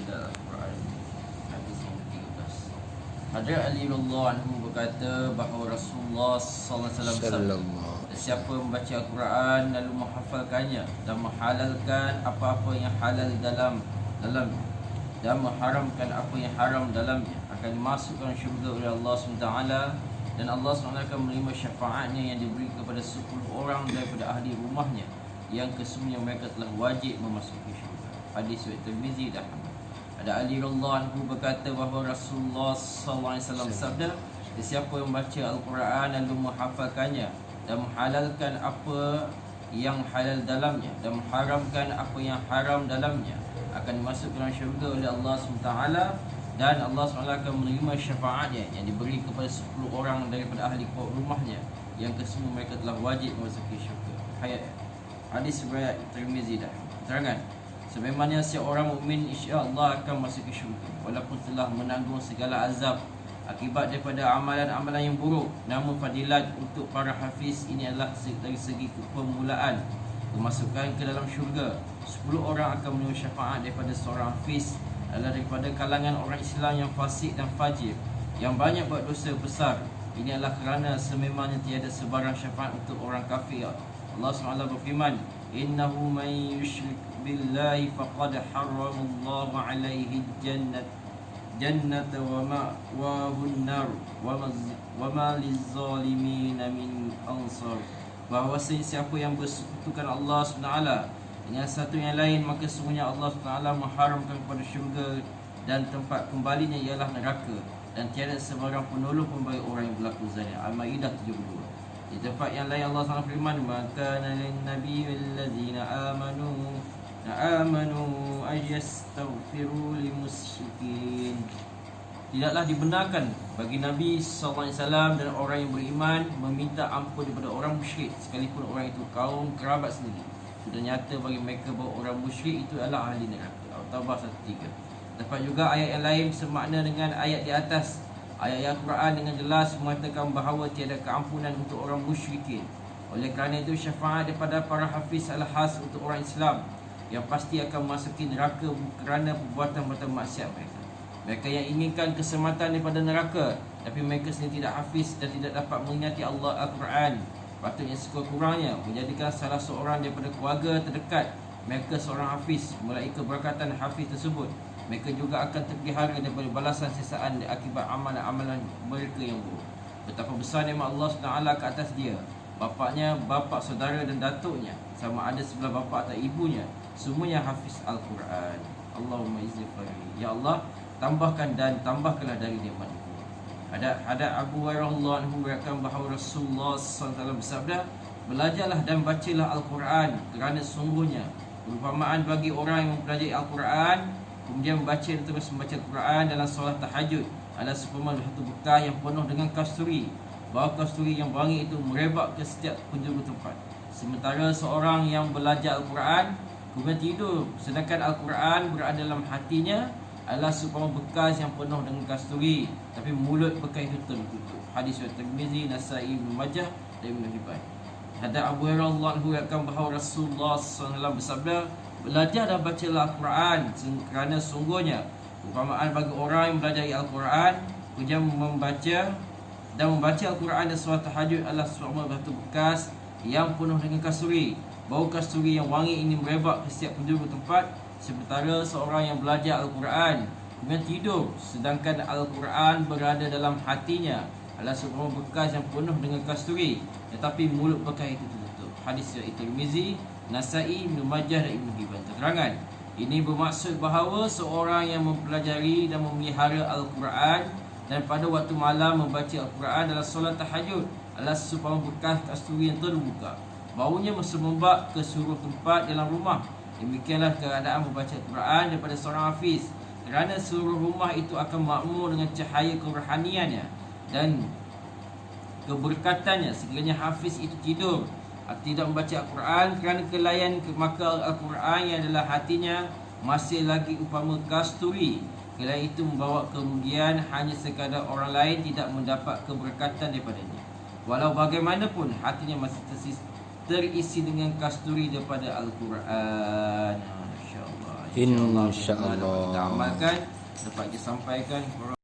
dalam Al-Quran. Hadis yang ke-13. Hadrat Ali radhiyallahu anhu berkata bahawa Rasulullah sallallahu alaihi wasallam bersabda, siapa membaca Al-Quran lalu menghafalkannya dan menghalalkan apa-apa yang halal dalamnya dan mengharamkan apa yang haram dalamnya, akan dimasukkan syurga oleh Allah SWT, dan Allah SWT akan menerima syafaatnya yang diberi kepada 10 orang daripada ahli rumahnya yang kesemuanya mereka telah wajib memasuki syurga. Hadis riwayat Tirmizi dan Ahmad. Ada Ali radhiyallahu anhu berkata bahawa Rasulullah SAW bersabda, siapa yang membaca Al-Quran lalu menghafalkannya dan menghalalkan apa yang halal dalamnya dan mengharamkan apa yang haram dalamnya, akan masuk dalam syurga oleh Allah SWT, dan Allah SWT akan menerima syafaatnya yang diberi kepada 10 orang daripada ahli rumahnya yang kesemua mereka telah wajib memasuki syurga. Hadis riwayat Tirmizi dah. Keterangan, sebagaimana seorang mukmin insya-Allah akan masuk ke syurga walaupun telah menanggung segala azab akibat daripada amalan-amalan yang buruk. Namun fadilat untuk para hafiz ini adalah dari segi permulaan kemasukan ke dalam syurga. 10 orang akan menerima syafaat daripada seorang hafiz adalah daripada kalangan orang Islam yang fasik dan fajir, yang banyak buat dosa besar. Ini adalah kerana sememangnya tiada sebarang syafaat untuk orang kafir. Allah SWT berfirman, innahu man yushrik billahi faqad harramallahu alaihi jannata wa ma'wahun nar wa ma lizzalimin min ansar. Bahawa siapa yang bersekutukan Allah SWT dengan satu yang lain, maka sesungguhnya Allah SWT mengharamkan kepada syurga dan tempat kembalinya ialah neraka, dan tiada sebarang penolong pun bagi orang yang berlaku zalim. Al-Maidah 72. Di tempat yang lain Allah SWT firman, maka lin nabi wallazina amanu ayastaghfiru limusyrikin. Tidaklah dibenarkan bagi Nabi SAW dan orang yang beriman meminta ampun daripada orang musyrik, sekalipun orang itu kaum kerabat sendiri. Sudah nyata bagi mereka bahawa orang musyrik itu adalah ahli neraka. At-Taubah 1:3. Dapat juga ayat yang lain semakna dengan ayat di atas. Ayat Al-Quran dengan jelas mengatakan bahawa tiada keampunan untuk orang musyrikin. Oleh kerana itu syafaat daripada para hafiz adalah khas untuk orang Islam yang pasti akan memasuki neraka kerana perbuatan-perbuatan maksiat mereka. Mereka yang inginkan keselamatan daripada neraka tapi mereka sendiri tidak hafiz dan tidak dapat mengingati Allah Al-Quran, patutnya sekurang-kurangnya menjadikan salah seorang daripada keluarga terdekat mereka seorang hafiz. Mulai keberkatan hafiz tersebut, mereka juga akan terpelihara daripada balasan sisaan akibat amalan-amalan mereka yang buruk. Betapa besar nikmat Allah SWT ke atas dia, bapaknya, bapa, saudara dan datuknya, sama ada sebelah bapa atau ibunya, semuanya hafiz Al-Quran. Allahumma izzifari. Ya Allah, tambahkan dan tambahkanlah dari nikmat-Mu. Ada Abu Hurairah radhiyallahu anhu berkata bahawa Rasulullah SAW bersabda, belajarlah dan bacalah Al-Quran kerana sungguhnya perumpamaan bagi orang yang mempelajari Al-Quran kemudian membaca dan terus membaca Al-Quran dalam solat tahajud adalah seumpama satu bekah yang penuh dengan kasturi. Bau kasturi yang wangi itu merebak ke setiap penjuru tempat. Sementara seorang yang belajar Al-Quran kemudian tidur, sedangkan Al-Quran berada dalam hatinya, adalah seumpama bekas yang penuh dengan kasturi, tapi mulut bekas itu tertutup. Hadis riwayat Tirmizi, Nasa'i, Ibnu Majah dan Ibnu Hibban. Hadis Abu Hurairah radhiyallahu anhu bahawa Rasulullah SAW bersabda, belajar dan bacalah Al-Quran kerana sungguhnya perumpamaan bagi orang yang belajar Al-Quran kemudian membaca Al-Quran dan solat tahajud adalah seumpama batu bekas yang penuh dengan kasturi. Bau kasturi yang wangi ini merebak ke setiap penjuru tempat. Sementara seorang yang belajar Al-Quran kemudian tidur, sedangkan Al-Quran berada dalam hatinya, adalah seumpama bekas yang penuh dengan kasturi, tetapi mulut bekas itu tertutup. Hadis riwayat Tirmizi, Nasa'i, Ibnu Majah dan Ibnu Hibban. Keterangan ini bermaksud bahawa seorang yang mempelajari dan memelihara Al-Quran dan pada waktu malam membaca Al-Quran dalam solat tahajud adalah seumpama bekas kasturi yang terbuka. Baunya mesemerbak ke seluruh tempat dalam rumah. Demikianlah keadaan membaca Al-Quran daripada seorang hafiz, kerana seluruh rumah itu akan makmur dengan cahaya kerohaniannya dan keberkatannya. Sekiranya hafiz itu tidur atau tidak membaca Al-Quran kerana kelainan, maka Al-Quran yang adalah hatinya masih lagi upama kasturi. Kelainan itu membawa kerugian, hanya sekadar orang lain tidak mendapat keberkatan daripadanya. Walau bagaimanapun hatinya masih terisi dengan kasturi daripada Al-Quran. Masya-Allah. InsyaAllah. Bagaimana dapat kita amalkan, dapat kita sampaikan.